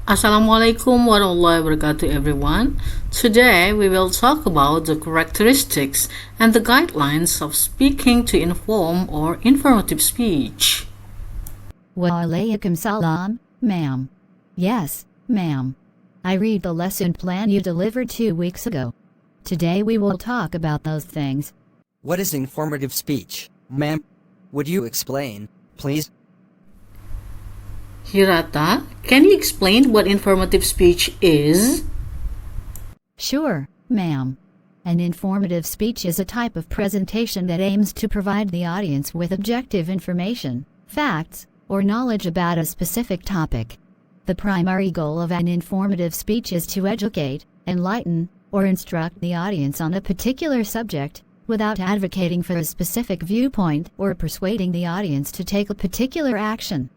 Assalamualaikum warahmatullahi wabarakatuh everyone. Today we will talk about the characteristics and the guidelines of speaking to inform or informative speech. Walaikum salam, ma'am. Yes, ma'am. I read the lesson plan you delivered 2 weeks ago. Today we will talk about those things. What is informative speech, ma'am? Would you explain, please? Hirata, can you explain what informative speech is? Sure, ma'am. An informative speech is a type of presentation that aims to provide the audience with objective information, facts, or knowledge about a specific topic. The primary goal of an informative speech is to educate, enlighten, or instruct the audience on a particular subject, without advocating for a specific viewpoint or persuading the audience to take a particular action.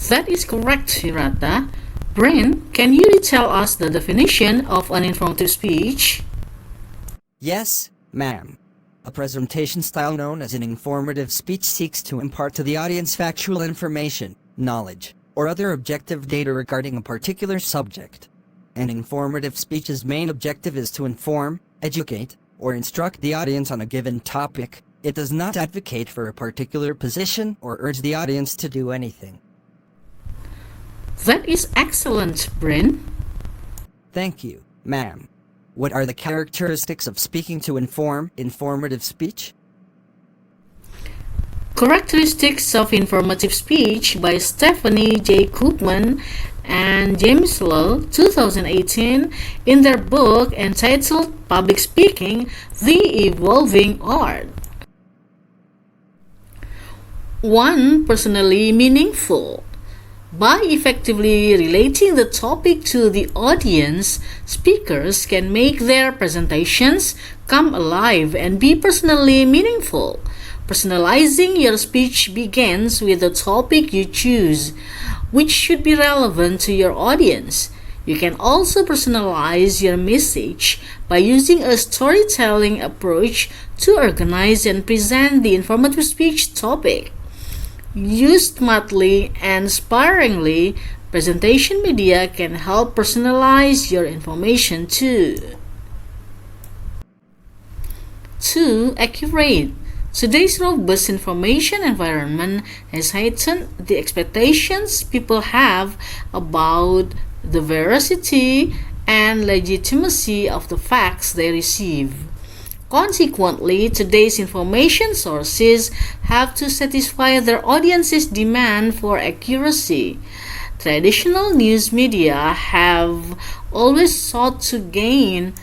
That is correct, Hirata. Brain, can you tell us the definition of an informative speech? Yes, ma'am. A presentation style known as an informative speech seeks to impart to the audience factual information, knowledge, or other objective data regarding a particular subject. An informative speech's main objective is to inform, educate, or instruct the audience on a given topic. It does not advocate for a particular position or urge the audience to do anything. That is excellent, Brain. Thank you, ma'am. What are the characteristics of speaking to inform, informative speech? Characteristics of Informative Speech by Stephanie J. Koopman and James Lowe, 2018, in their book entitled Public Speaking, The Evolving Art. 1. Personally meaningful. By effectively relating the topic to the audience, speakers can make their presentations come alive and be personally meaningful. Personalizing your speech begins with the topic you choose, which should be relevant to your audience. You can also personalize your message by using a storytelling approach to organize and present the informative speech topic. Used smartly and sparingly, presentation media can help personalize your information too. 2. Accurate. Today's robust information environment has heightened the expectations people have about the veracity and legitimacy of the facts they receive. Consequently, today's information sources have to satisfy their audience's demand for accuracy. Traditional news media have always sought to gain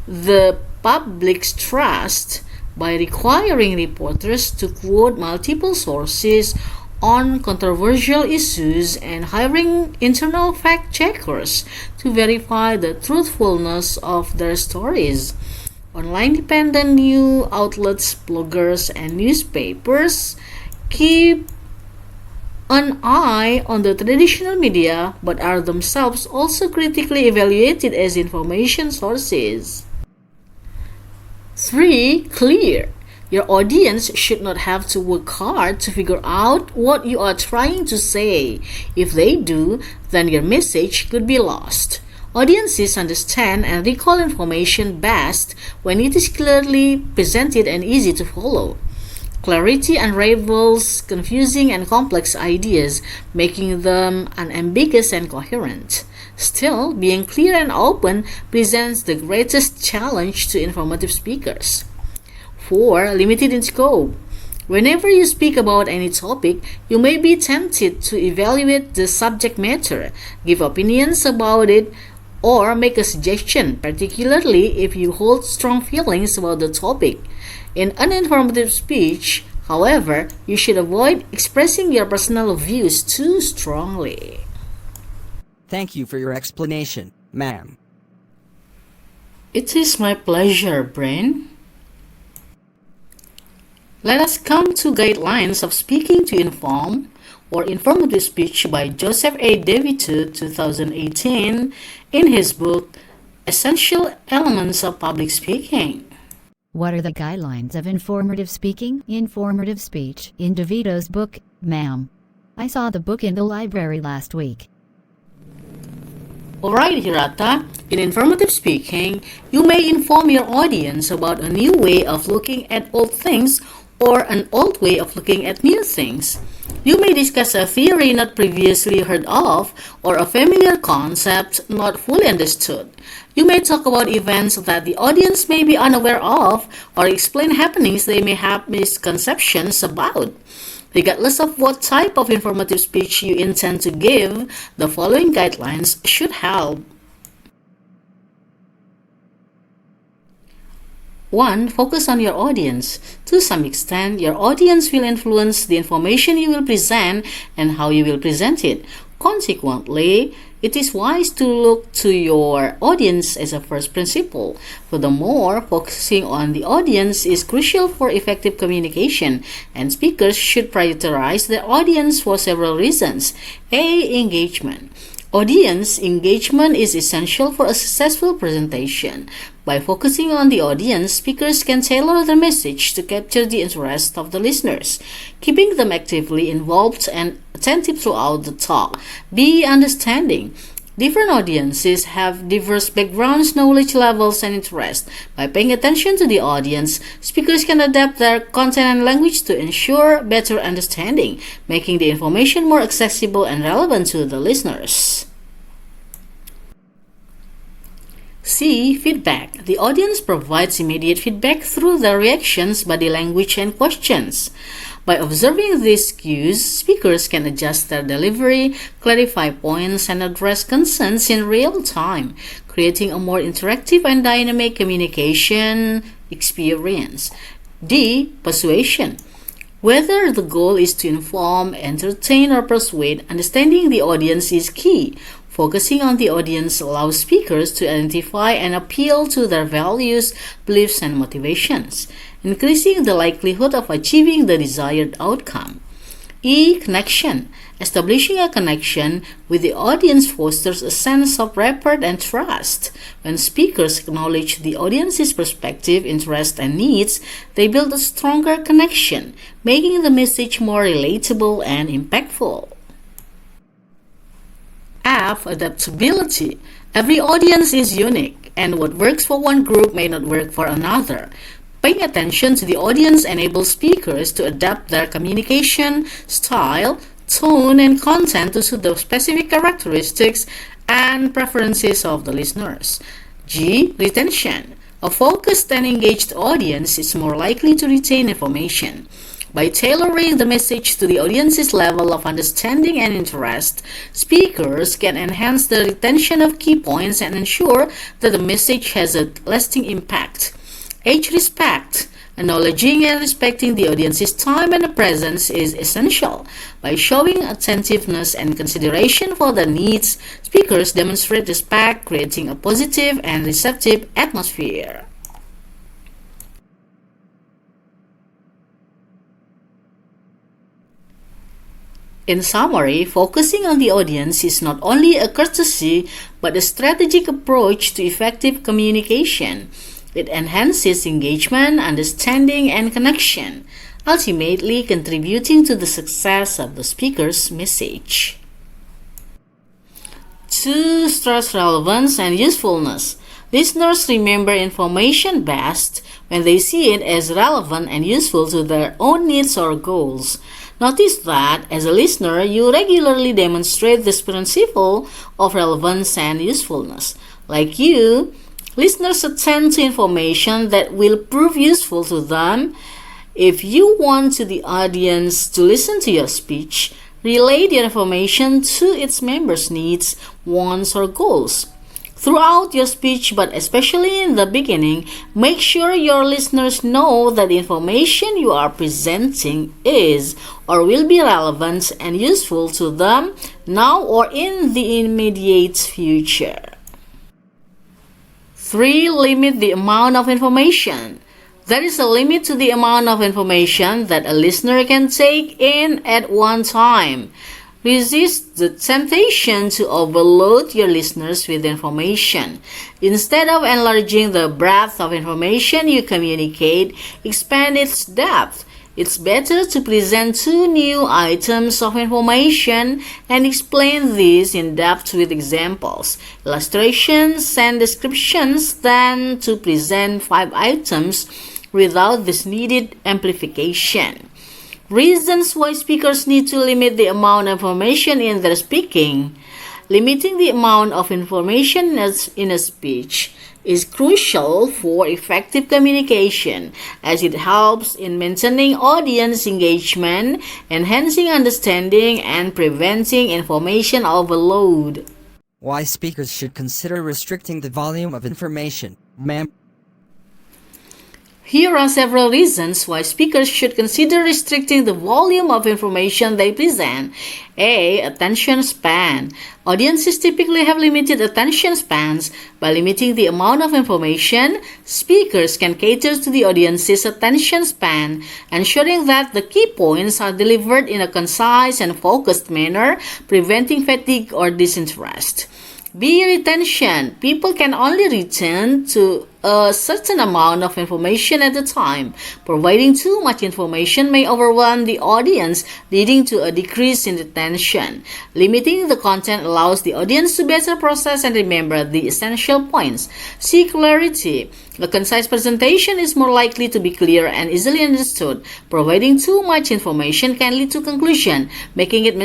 the public's trust by requiring reporters to quote multiple sources on controversial issues and hiring internal fact-checkers to verify the truthfulness of their stories. Online independent news outlets, bloggers, and newspapers keep an eye on the traditional media but are themselves also critically evaluated as information sources. 3. Clear. Your audience should not have to work hard to figure out what you are trying to say. If they do, then your message could be lost. Audiences understand and recall information best when it is clearly presented and easy to follow. Clarity unravels confusing and complex ideas, making them unambiguous and coherent. Still, being clear and open presents the greatest challenge to informative speakers. 4. Limited in scope. Whenever you speak about any topic, you may be tempted to evaluate the subject matter, give opinions about it, or make a suggestion, particularly if you hold strong feelings about the topic. In uninformative speech, however, you should avoid expressing your personal views too strongly. Thank you for your explanation, ma'am. It is my pleasure, Brain. Let us come to guidelines of speaking to inform or informative speech by Joseph A. DeVito, 2018, in his book Essential Elements of Public Speaking. What are the guidelines of informative speaking, informative speech, in DeVito's book, ma'am? I saw the book in the library last week. Alright, Hirata, in informative speaking, you may inform your audience about a new way of looking at old things or an old way of looking at new things. You may discuss a theory not previously heard of or a familiar concept not fully understood. You may talk about events that the audience may be unaware of or explain happenings they may have misconceptions about. Regardless of what type of informative speech you intend to give, the following guidelines should help. 1. Focus on your audience. To some extent, your audience will influence the information you will present and how you will present it. Consequently, it is wise to look to your audience as a first principle. Furthermore, focusing on the audience is crucial for effective communication, and speakers should prioritize their audience for several reasons. A. Engagement. Audience engagement is essential for a successful presentation. By focusing on the audience, speakers can tailor the message to capture the interest of the listeners, keeping them actively involved and attentive throughout the talk. B. Understanding. Different audiences have diverse backgrounds, knowledge levels, and interests. By paying attention to the audience, speakers can adapt their content and language to ensure better understanding, making the information more accessible and relevant to the listeners. C. Feedback. The audience provides immediate feedback through their reactions, body language, and questions. By observing these cues, speakers can adjust their delivery, clarify points, and address concerns in real time, creating a more interactive and dynamic communication experience. D. Persuasion. Whether the goal is to inform, entertain, or persuade, understanding the audience is key. Focusing on the audience allows speakers to identify and appeal to their values, beliefs, and motivations, increasing the likelihood of achieving the desired outcome. E. Connection. Establishing a connection with the audience fosters a sense of rapport and trust. When speakers acknowledge the audience's perspective, interest, and needs, they build a stronger connection, making the message more relatable and impactful. F. Adaptability. Every audience is unique, and what works for one group may not work for another. Paying attention to the audience enables speakers to adapt their communication style, tone, and content to suit the specific characteristics and preferences of the listeners. G. Retention. A focused and engaged audience is more likely to retain information. By tailoring the message to the audience's level of understanding and interest, speakers can enhance the retention of key points and ensure that the message has a lasting impact. H. Respect. Acknowledging and respecting the audience's time and presence is essential. By showing attentiveness and consideration for their needs, speakers demonstrate respect, creating a positive and receptive atmosphere. In summary, focusing on the audience is not only a courtesy but a strategic approach to effective communication. It enhances engagement, understanding, and connection, ultimately contributing to the success of the speaker's message. 2. Stress relevance and usefulness. Listeners remember information best when they see it as relevant and useful to their own needs or goals. Notice that, as a listener, you regularly demonstrate this principle of relevance and usefulness. Like you, listeners attend to information that will prove useful to them. If you want the audience to listen to your speech, relay the information to its members' needs, wants, or goals. Throughout your speech, but especially in the beginning, make sure your listeners know that the information you are presenting is or will be relevant and useful to them now or in the immediate future. 3. Limit the amount of information. There is a limit to the amount of information that a listener can take in at one time. Resist the temptation to overload your listeners with information. Instead of enlarging the breadth of information you communicate, expand its depth. It's better to present two new items of information and explain these in depth with examples, illustrations, and descriptions than to present 5 items without this needed amplification. Reasons why speakers need to limit the amount of information in their speaking. Limiting the amount of information in a speech is crucial for effective communication as it helps in maintaining audience engagement, enhancing understanding, and preventing information overload. Why speakers should consider restricting the volume of information, ma'am? Here are several reasons why speakers should consider restricting the volume of information they present. A. Attention span. Audiences typically have limited attention spans. By limiting the amount of information, speakers can cater to the audience's attention span, ensuring that the key points are delivered in a concise and focused manner, preventing fatigue or disinterest. B. Retention. People can only retain to a certain amount of information at a time. Providing too much information may overwhelm the audience, leading to a decrease in retention. Limiting the content allows the audience to better process and remember the essential points. C. Clarity. A concise presentation is more likely to be clear and easily understood. Providing too much information can lead to confusion, making it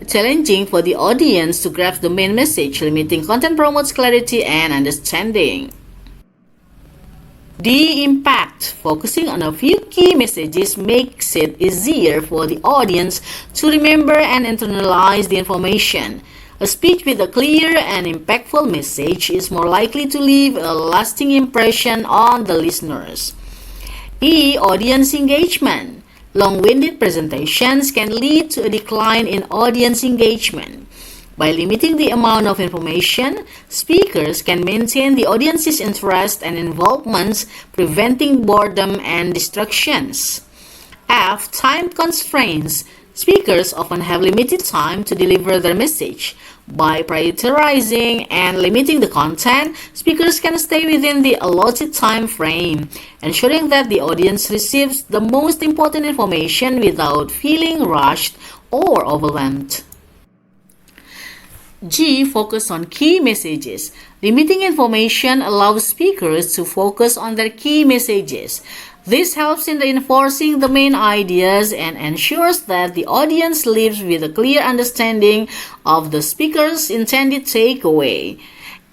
challenging for the audience to grasp the main message. Limiting content promotes clarity and understanding. D. Impact. Focusing on a few key messages makes it easier for the audience to remember and internalize the information. A speech with a clear and impactful message is more likely to leave a lasting impression on the listeners. E. Audience engagement. Long-winded presentations can lead to a decline in audience engagement. By limiting the amount of information, speakers can maintain the audience's interest and involvement, preventing boredom and distractions. F. Time constraints. Speakers often have limited time to deliver their message. By prioritizing and limiting the content, speakers can stay within the allotted time frame, ensuring that the audience receives the most important information without feeling rushed or overwhelmed. G. Focus on key messages. Limiting information allows speakers to focus on their key messages. This helps in reinforcing the main ideas and ensures that the audience leaves with a clear understanding of the speaker's intended takeaway.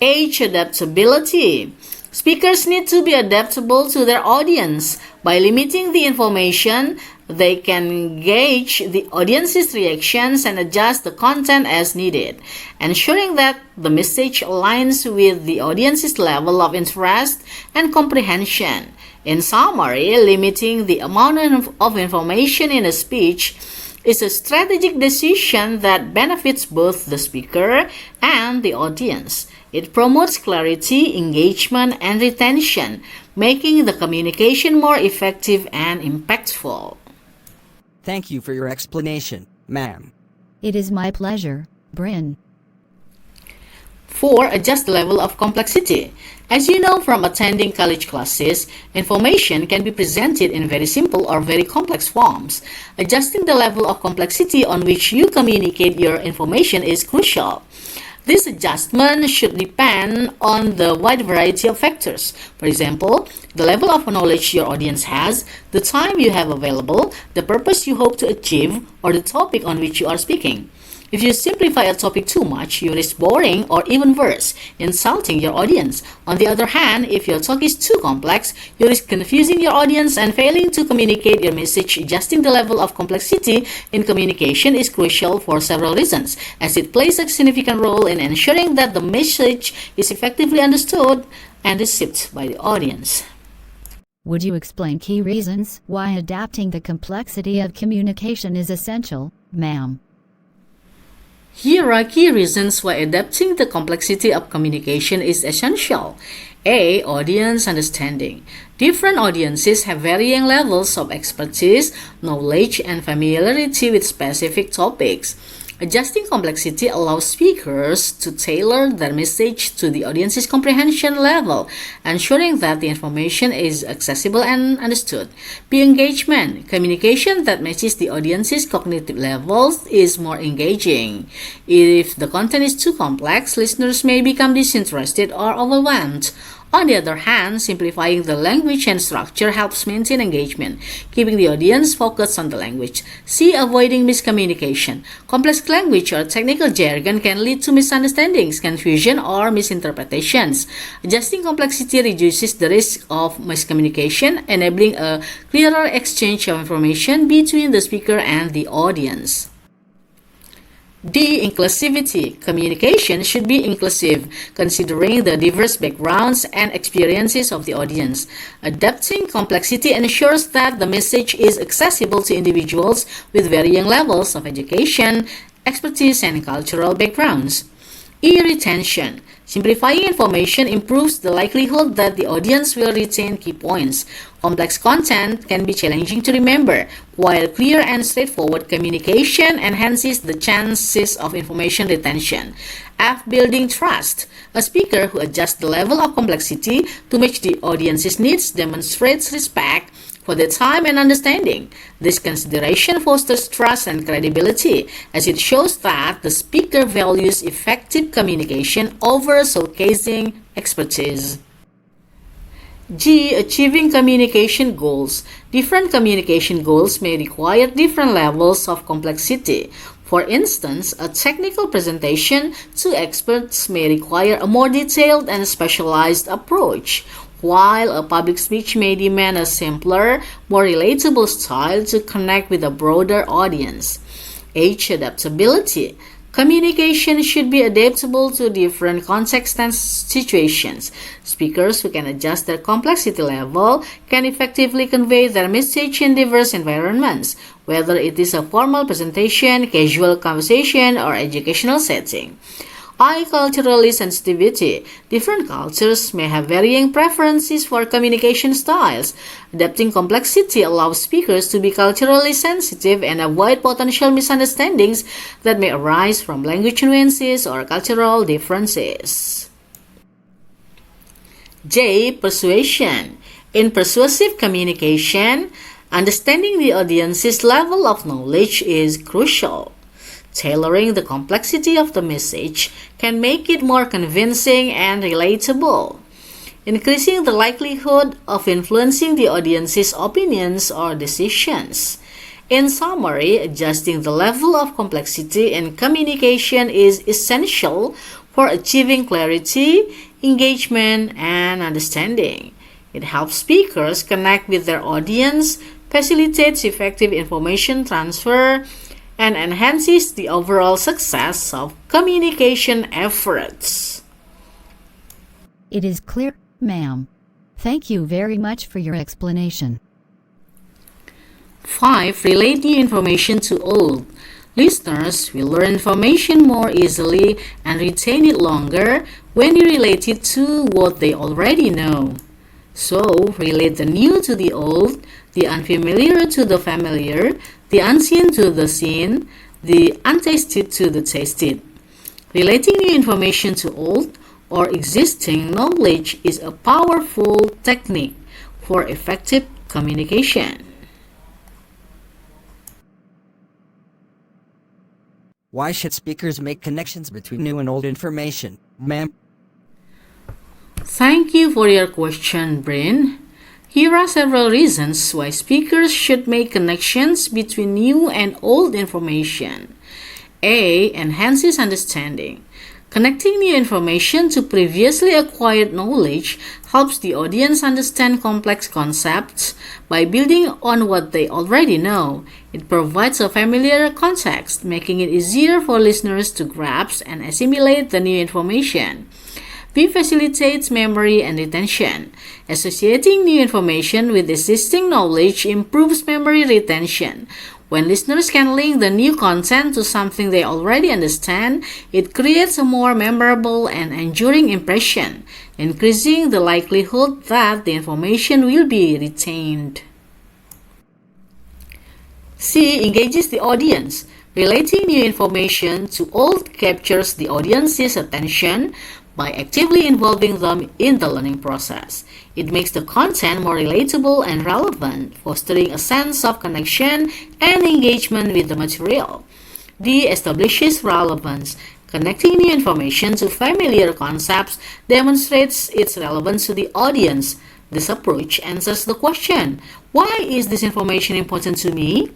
H. Adaptability. Speakers need to be adaptable to their audience. By limiting the information, they can gauge the audience's reactions and adjust the content as needed, ensuring that the message aligns with the audience's level of interest and comprehension. In summary, limiting the amount of information in a speech is a strategic decision that benefits both the speaker and the audience. It promotes clarity, engagement, and retention, making the communication more effective and impactful. Thank you for your explanation, ma'am. It is my pleasure, Bryn. 4. Adjust the level of complexity. As you know from attending college classes, information can be presented in very simple or very complex forms. Adjusting the level of complexity on which you communicate your information is crucial. This adjustment should depend on the wide variety of factors. For example, the level of knowledge your audience has, the time you have available, the purpose you hope to achieve, or the topic on which you are speaking. If you simplify a topic too much, you risk boring or even worse, insulting your audience. On the other hand, if your talk is too complex, you risk confusing your audience and failing to communicate your message. Adjusting the level of complexity in communication is crucial for several reasons, as it plays a significant role in ensuring that the message is effectively understood and received by the audience. Would you explain key reasons why adapting the complexity of communication is essential, ma'am? Here are key reasons why adapting the complexity of communication is essential. A. Audience understanding. Different audiences have varying levels of expertise, knowledge, and familiarity with specific topics. Adjusting complexity allows speakers to tailor their message to the audience's comprehension level, ensuring that the information is accessible and understood. B. Engagement. Communication that matches the audience's cognitive levels is more engaging. If the content is too complex, listeners may become disinterested or overwhelmed. On the other hand, simplifying the language and structure helps maintain engagement, keeping the audience focused on the language. C. Avoiding miscommunication. Complex language or technical jargon can lead to misunderstandings, confusion, or misinterpretations. Adjusting complexity reduces the risk of miscommunication, enabling a clearer exchange of information between the speaker and the audience. D. Inclusivity. Communication should be inclusive, considering the diverse backgrounds and experiences of the audience. Adapting complexity ensures that the message is accessible to individuals with varying levels of education, expertise, and cultural backgrounds. E. Retention. Simplifying information improves the likelihood that the audience will retain key points. Complex content can be challenging to remember, while clear and straightforward communication enhances the chances of information retention. F. Building trust. A speaker who adjusts the level of complexity to match the audience's needs demonstrates respect for their time and understanding. This consideration fosters trust and credibility, as it shows that the speaker values effective communication over showcasing expertise. G. Achieving communication goals. Different communication goals may require different levels of complexity. For instance, a technical presentation to experts may require a more detailed and specialized approach, while a public speech may demand a simpler, more relatable style to connect with a broader audience. H. Adaptability. Communication should be adaptable to different contexts and situations. Speakers who can adjust their complexity level can effectively convey their message in diverse environments, whether it is a formal presentation, casual conversation, or educational setting. I. Culturally sensitivity. Different cultures may have varying preferences for communication styles. Adapting complexity allows speakers to be culturally sensitive and avoid potential misunderstandings that may arise from language nuances or cultural differences. J. Persuasion. In persuasive communication, understanding the audience's level of knowledge is crucial. Tailoring the complexity of the message can make it more convincing and relatable, increasing the likelihood of influencing the audience's opinions or decisions. In summary, adjusting the level of complexity in communication is essential for achieving clarity, engagement, and understanding. It helps speakers connect with their audience, facilitates effective information transfer, and enhances the overall success of communication efforts. It is clear, ma'am. Thank you very much for your explanation. 5. Relate new information to old. Listeners will learn information more easily and retain it longer when you relate it to what they already know. So, relate the new to the old, the unfamiliar to the familiar, the unseen to the seen, the untasted to the tasted. Relating new information to old or existing knowledge is a powerful technique for effective communication. Why should speakers make connections between new and old information, ma'am? Thank you for your question, Brain. Here are several reasons why speakers should make connections between new and old information. A. Enhances understanding. Connecting new information to previously acquired knowledge helps the audience understand complex concepts by building on what they already know. It provides a familiar context, making it easier for listeners to grasp and assimilate the new information. B. Facilitates memory and retention. Associating new information with existing knowledge improves memory retention. When listeners can link the new content to something they already understand, it creates a more memorable and enduring impression, increasing the likelihood that the information will be retained. C. Engages the audience. Relating new information to old captures the audience's attention by actively involving them in the learning process. It makes the content more relatable and relevant, fostering a sense of connection and engagement with the material. D establishes relevance. Connecting new information to familiar concepts demonstrates its relevance to the audience. This approach answers the question, why is this information important to me?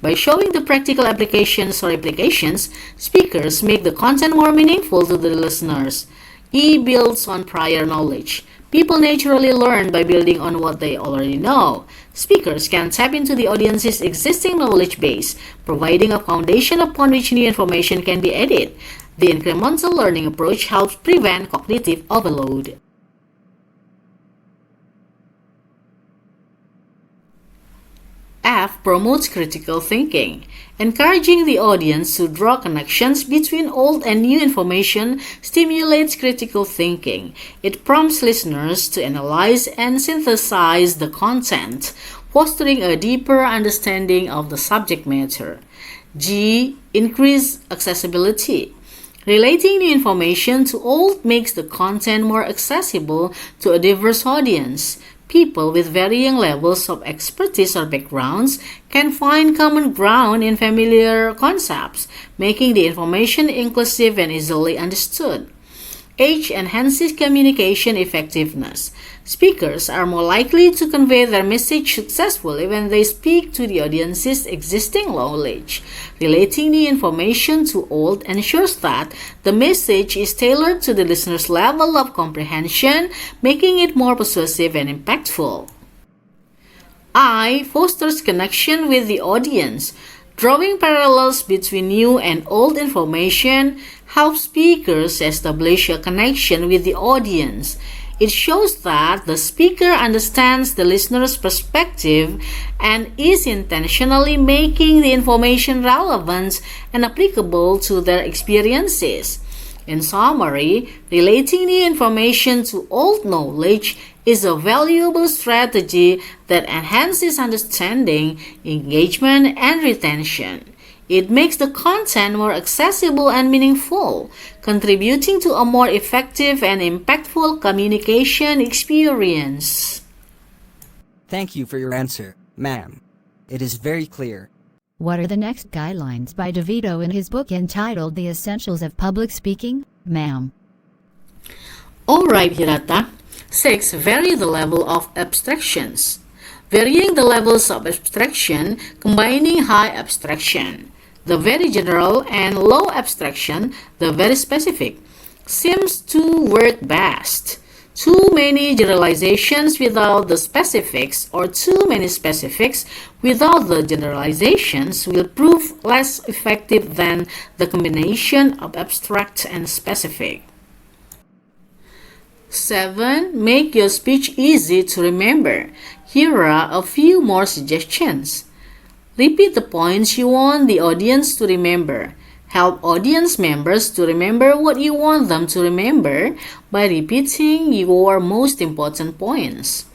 By showing the practical applications or implications, speakers make the content more meaningful to the listeners. E builds on prior knowledge. People naturally learn by building on what they already know. Speakers can tap into the audience's existing knowledge base, providing a foundation upon which new information can be added. The incremental learning approach helps prevent cognitive overload. F promotes critical thinking. Encouraging the audience to draw connections between old and new information stimulates critical thinking. It prompts listeners to analyze and synthesize the content, fostering a deeper understanding of the subject matter. G. Increase accessibility. Relating new information to old makes the content more accessible to a diverse audience. People with varying levels of expertise or backgrounds can find common ground in familiar concepts, making the information inclusive and easily understood. H enhances communication effectiveness. Speakers are more likely to convey their message successfully when they speak to the audience's existing knowledge. Relating the information to old ensures that the message is tailored to the listener's level of comprehension, making it more persuasive and impactful. I fosters connection with the audience. Drawing parallels between new and old information helps speakers establish a connection with the audience. It shows that the speaker understands the listener's perspective and is intentionally making the information relevant and applicable to their experiences. In summary, relating the information to old knowledge is a valuable strategy that enhances understanding, engagement, and retention. It makes the content more accessible and meaningful, contributing to a more effective and impactful communication experience. Thank you for your answer, ma'am. It is very clear. What are the next guidelines by DeVito in his book entitled The Essentials of Public Speaking, ma'am? Alright, Hirata. 6. Vary the level of abstractions. Varying the levels of abstraction, combining high abstraction, the very general, and low abstraction, the very specific, seems to work best. Too many generalizations without the specifics or too many specifics without the generalizations will prove less effective than the combination of abstract and specific. 7. Make your speech easy to remember. Here are a few more suggestions. Repeat the points you want the audience to remember. Help audience members to remember what you want them to remember by repeating your most important points.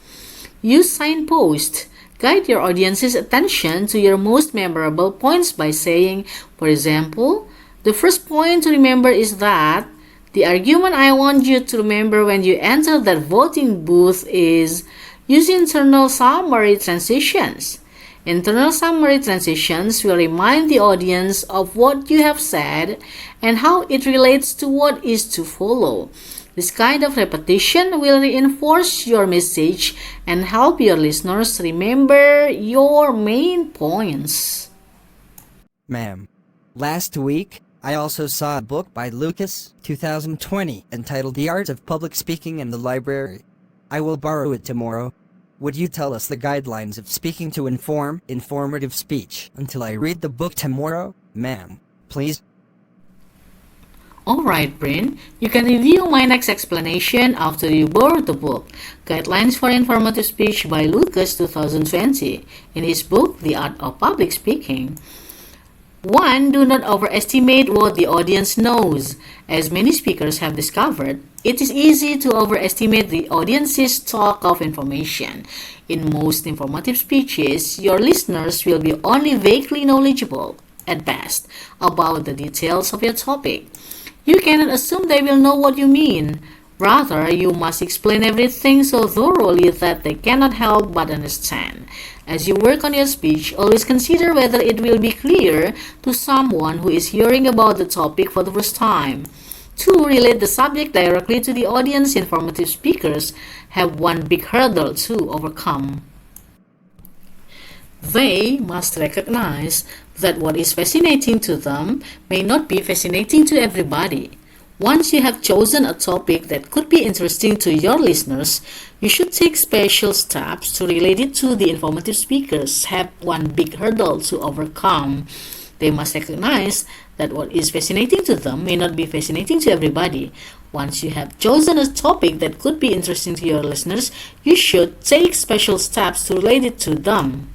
Use signposts. Guide your audience's attention to your most memorable points by saying, for example, the first point to remember is that the argument I want you to remember when you enter that voting booth is use internal summary transitions. Internal summary transitions will remind the audience of what you have said and how it relates to what is to follow. This kind of repetition will reinforce your message and help your listeners remember your main points. Ma'am, last week, I also saw a book by Lucas, 2020, entitled The Art of Public Speaking in the Library. I will borrow it tomorrow. Would you tell us the guidelines of speaking to informative speech until I read the book tomorrow, ma'am, please? Alright, Bryn, you can review my next explanation after you borrow the book, Guidelines for Informative Speech by Lucas 2020, in his book, The Art of Public Speaking. 1. Do not overestimate what the audience knows. As many speakers have discovered, it is easy to overestimate the audience's stock of information. In most informative speeches, your listeners will be only vaguely knowledgeable. at best, about the details of your topic. You cannot assume they will know what you mean. Rather, you must explain everything so thoroughly that they cannot help but understand. As you work on your speech, always consider whether it will be clear to someone who is hearing about the topic for the first time. To relate the subject directly to the audience, informative speakers have one big hurdle to overcome. They must recognize that what is fascinating to them may not be fascinating to everybody. Once you have chosen a topic that could be interesting to your listeners, you should take special steps to relate it to the informative speakers have one big hurdle to overcome. They must recognize that what is fascinating to them may not be fascinating to everybody. Once you have chosen a topic that could be interesting to your listeners, you should take special steps to relate it to them.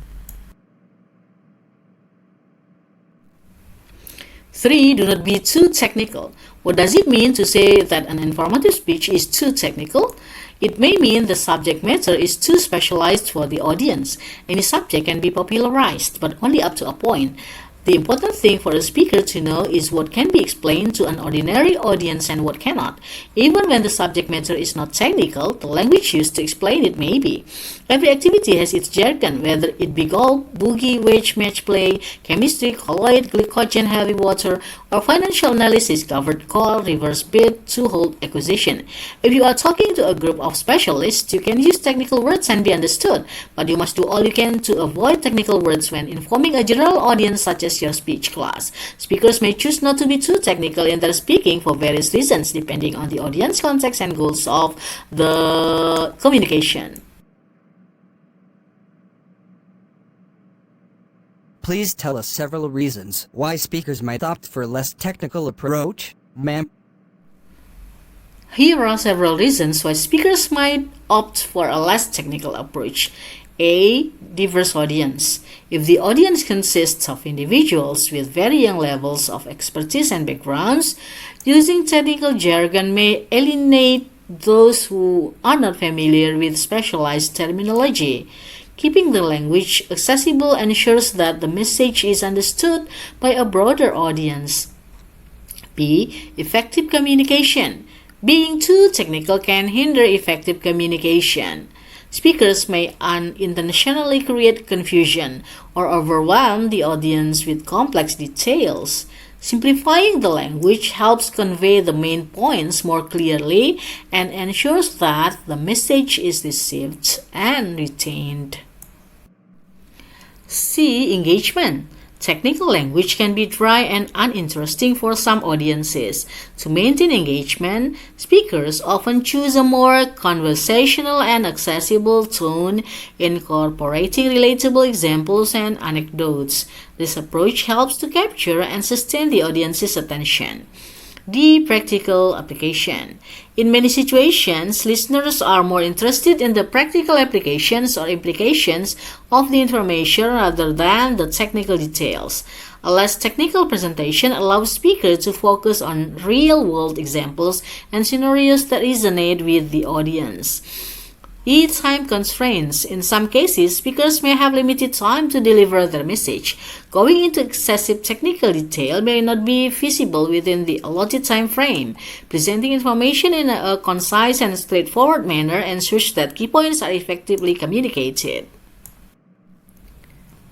3. Do not be too technical. What does it mean to say that an informative speech is too technical? It may mean the subject matter is too specialized for the audience. Any subject can be popularized, but only up to a point. The important thing for a speaker to know is what can be explained to an ordinary audience and what cannot. Even when the subject matter is not technical, the language used to explain it may be. Every activity has its jargon, whether it be golf, boogie, wedge, match play, chemistry, colloid, glycogen, heavy water, or financial analysis, covered call, reverse bid, two-hold acquisition. If you are talking to a group of specialists, you can use technical words and be understood, but you must do all you can to avoid technical words when informing a general audience such as your speech class. Speakers may choose not to be too technical in their speaking for various reasons, depending on the audience context and goals of the communication. Please tell us several reasons why speakers might opt for a less technical approach, ma'am. Here are several reasons why speakers might opt for a less technical approach. A. Diverse audience. If the audience consists of individuals with varying levels of expertise and backgrounds, using technical jargon may alienate those who are not familiar with specialized terminology. Keeping the language accessible ensures that the message is understood by a broader audience. B. Effective communication. Being too technical can hinder effective communication. Speakers may unintentionally create confusion or overwhelm the audience with complex details. Simplifying the language helps convey the main points more clearly and ensures that the message is received and retained. C. Engagement. Technical language can be dry and uninteresting for some audiences. To maintain engagement, speakers often choose a more conversational and accessible tone, incorporating relatable examples and anecdotes. This approach helps to capture and sustain the audience's attention. D. Practical application. In many situations, listeners are more interested in the practical applications or implications of the information rather than the technical details. A less technical presentation allows speakers to focus on real-world examples and scenarios that resonate with the audience. E. Time constraints. In some cases, speakers may have limited time to deliver their message. Going into excessive technical detail may not be feasible within the allotted time frame. Presenting information in a concise and straightforward manner ensures that key points are effectively communicated.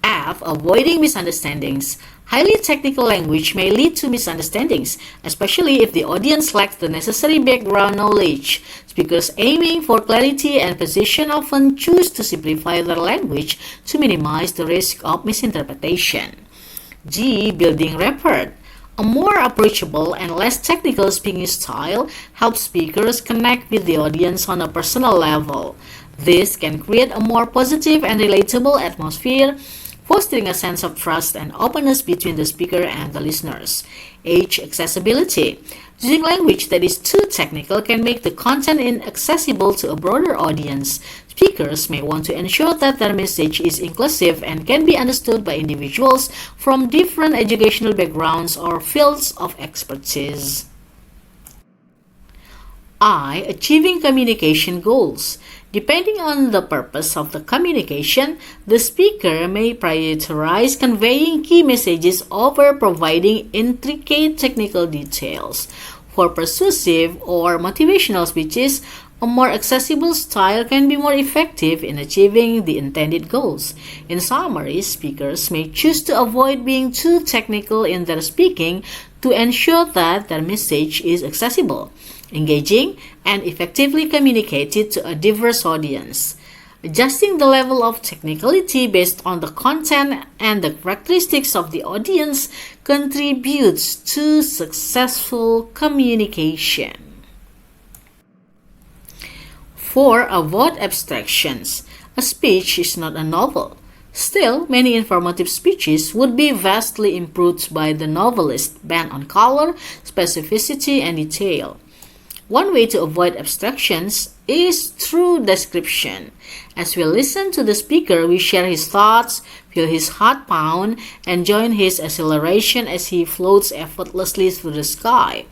F. Avoiding misunderstandings. Highly technical language may lead to misunderstandings, especially if the audience lacks the necessary background knowledge. Speakers aiming for clarity and precision often choose to simplify their language to minimize the risk of misinterpretation. G. Building rapport. A more approachable and less technical speaking style helps speakers connect with the audience on a personal level. This can create a more positive and relatable atmosphere, fostering a sense of trust and openness between the speaker and the listeners. H. Accessibility. Using language that is too technical can make the content inaccessible to a broader audience. Speakers may want to ensure that their message is inclusive and can be understood by individuals from different educational backgrounds or fields of expertise. I. Achieving communication goals. Depending on the purpose of the communication, the speaker may prioritize conveying key messages over providing intricate technical details. For persuasive or motivational speeches, a more accessible style can be more effective in achieving the intended goals. In summary, speakers may choose to avoid being too technical in their speaking to ensure that their message is accessible, engaging, and effectively communicated to a diverse audience. Adjusting the level of technicality based on the content and the characteristics of the audience contributes to successful communication. 4. Avoid abstractions. A speech is not a novel. Still, many informative speeches would be vastly improved by the novelist bent on color, specificity, and detail. One way to avoid abstractions is through description. As we listen to the speaker, we share his thoughts, feel his heart pound, and join his acceleration as he floats effortlessly through the sky.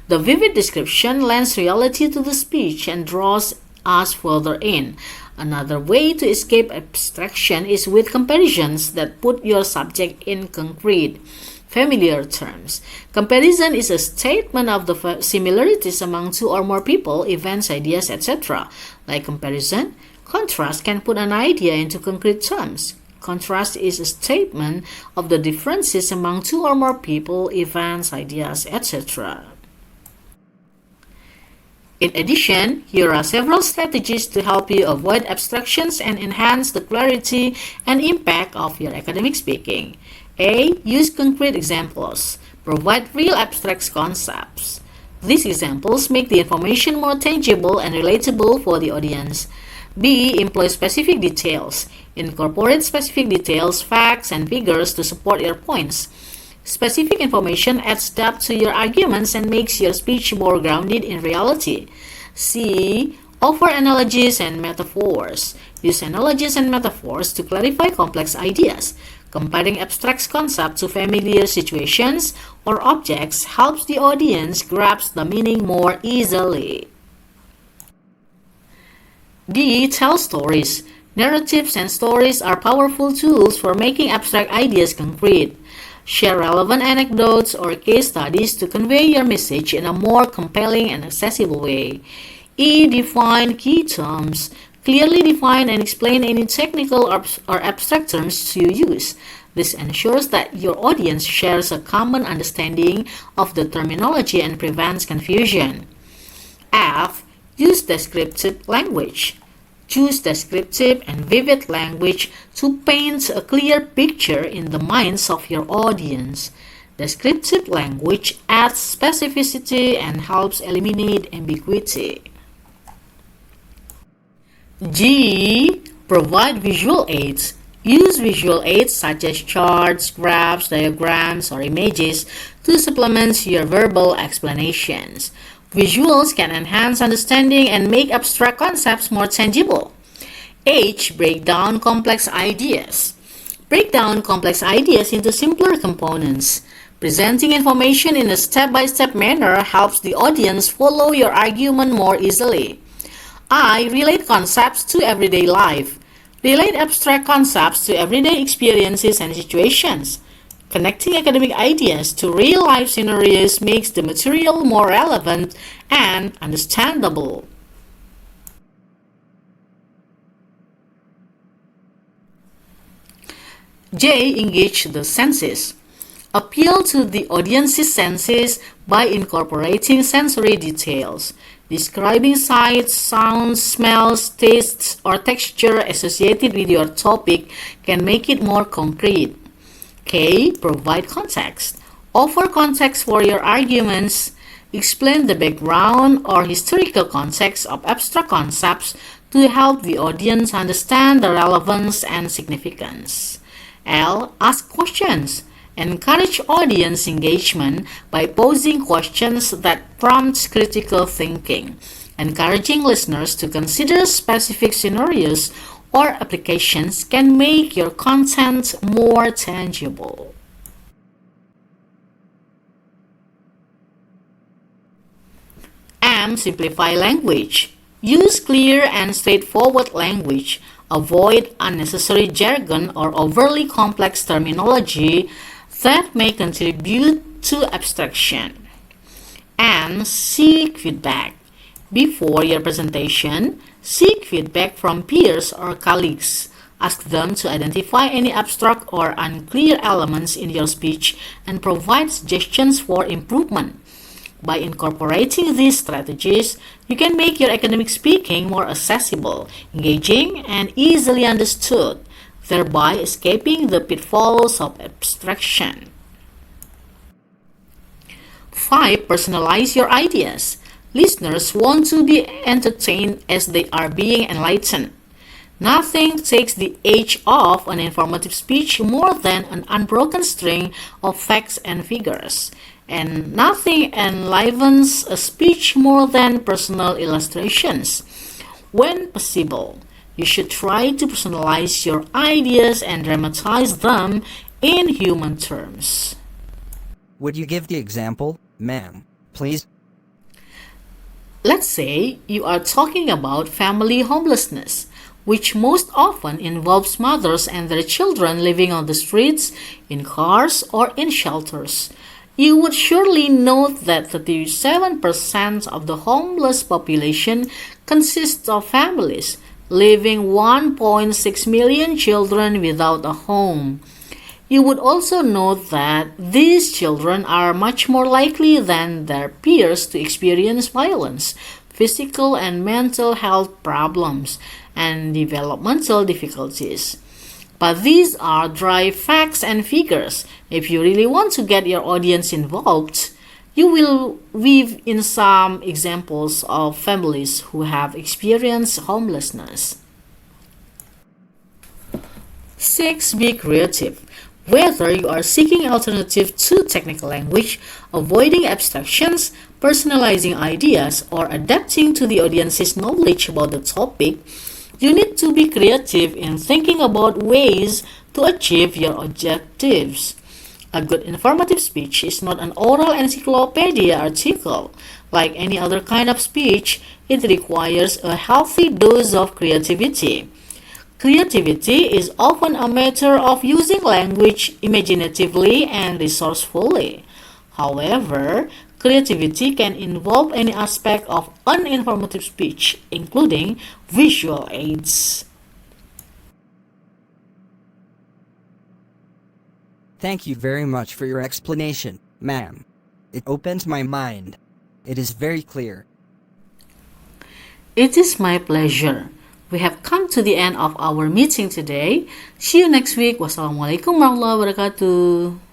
The vivid description lends reality to the speech and draws us further in. Another way to escape abstraction is with comparisons that put your subject in concrete, familiar terms. Comparison is a statement of the similarities among two or more people, events, ideas, etc. Like comparison, contrast can put an idea into concrete terms. Contrast is a statement of the differences among two or more people, events, ideas, etc. In addition, here are several strategies to help you avoid abstractions and enhance the clarity and impact of your academic speaking. A. Use concrete examples. Provide real abstract concepts. These examples make the information more tangible and relatable for the audience. B. Employ specific details. Incorporate specific details, facts, and figures to support your points. Specific information adds depth to your arguments and makes your speech more grounded in reality. C. Offer analogies and metaphors. Use analogies and metaphors to clarify complex ideas. Comparing abstract concepts to familiar situations or objects helps the audience grasp the meaning more easily. D. Tell stories. Narratives and stories are powerful tools for making abstract ideas concrete. Share relevant anecdotes or case studies to convey your message in a more compelling and accessible way. E. Define key terms. Clearly define and explain any technical or abstract terms you use. This ensures that your audience shares a common understanding of the terminology and prevents confusion. F. Use descriptive language. Choose descriptive and vivid language to paint a clear picture in the minds of your audience. Descriptive language adds specificity and helps eliminate ambiguity. G. Provide visual aids. Use visual aids such as charts, graphs, diagrams, or images to supplement your verbal explanations. Visuals can enhance understanding and make abstract concepts more tangible. H. Break down complex ideas. Break down complex ideas into simpler components. Presenting information in a step-by-step manner helps the audience follow your argument more easily. I. Relate concepts to everyday life. Relate abstract concepts to everyday experiences and situations. Connecting academic ideas to real-life scenarios makes the material more relevant and understandable. J. Engage the senses. Appeal to the audience's senses by incorporating sensory details. Describing sights, sounds, smells, tastes, or texture associated with your topic can make it more concrete. K. Provide context. Offer context for your arguments. Explain the background or historical context of abstract concepts to help the audience understand the relevance and significance. L. Ask questions. Encourage audience engagement by posing questions that prompt critical thinking. Encouraging listeners to consider specific scenarios or applications can make your content more tangible. M. Simplify language. Use clear and straightforward language. Avoid unnecessary jargon or overly complex terminology that may contribute to abstraction. And seek feedback. Before your presentation, seek feedback from peers or colleagues. Ask them to identify any abstract or unclear elements in your speech and provide suggestions for improvement. By incorporating these strategies, you can make your academic speaking more accessible, engaging, and easily understood, thereby escaping the pitfalls of abstraction. 5. Personalize your ideas. Listeners want to be entertained as they are being enlightened. Nothing takes the edge off an informative speech more than an unbroken string of facts and figures. And nothing enlivens a speech more than personal illustrations. When possible, you should try to personalize your ideas and dramatize them in human terms. Would you give the example, ma'am, please? Let's say you are talking about family homelessness, which most often involves mothers and their children living on the streets, in cars, or in shelters. You would surely note that 37% of the homeless population consists of families, leaving 1.6 million children without a home. You would also note that these children are much more likely than their peers to experience violence, physical and mental health problems, and developmental difficulties. But these are dry facts and figures. If you really want to get your audience involved, you will weave in some examples of families who have experienced homelessness. 6. Be creative. Whether you are seeking alternative to technical language, avoiding abstractions, personalizing ideas, or adapting to the audience's knowledge about the topic, you need to be creative in thinking about ways to achieve your objectives. A good informative speech is not an oral encyclopedia article. Like any other kind of speech, it requires a healthy dose of creativity. Creativity is often a matter of using language imaginatively and resourcefully. However, creativity can involve any aspect of uninformative speech, including visual aids. Thank you very much for your explanation, ma'am. It opens my mind. It is very clear. It is my pleasure. We have come to the end of our meeting today. See you next week. Wassalamualaikum warahmatullahi wabarakatuh.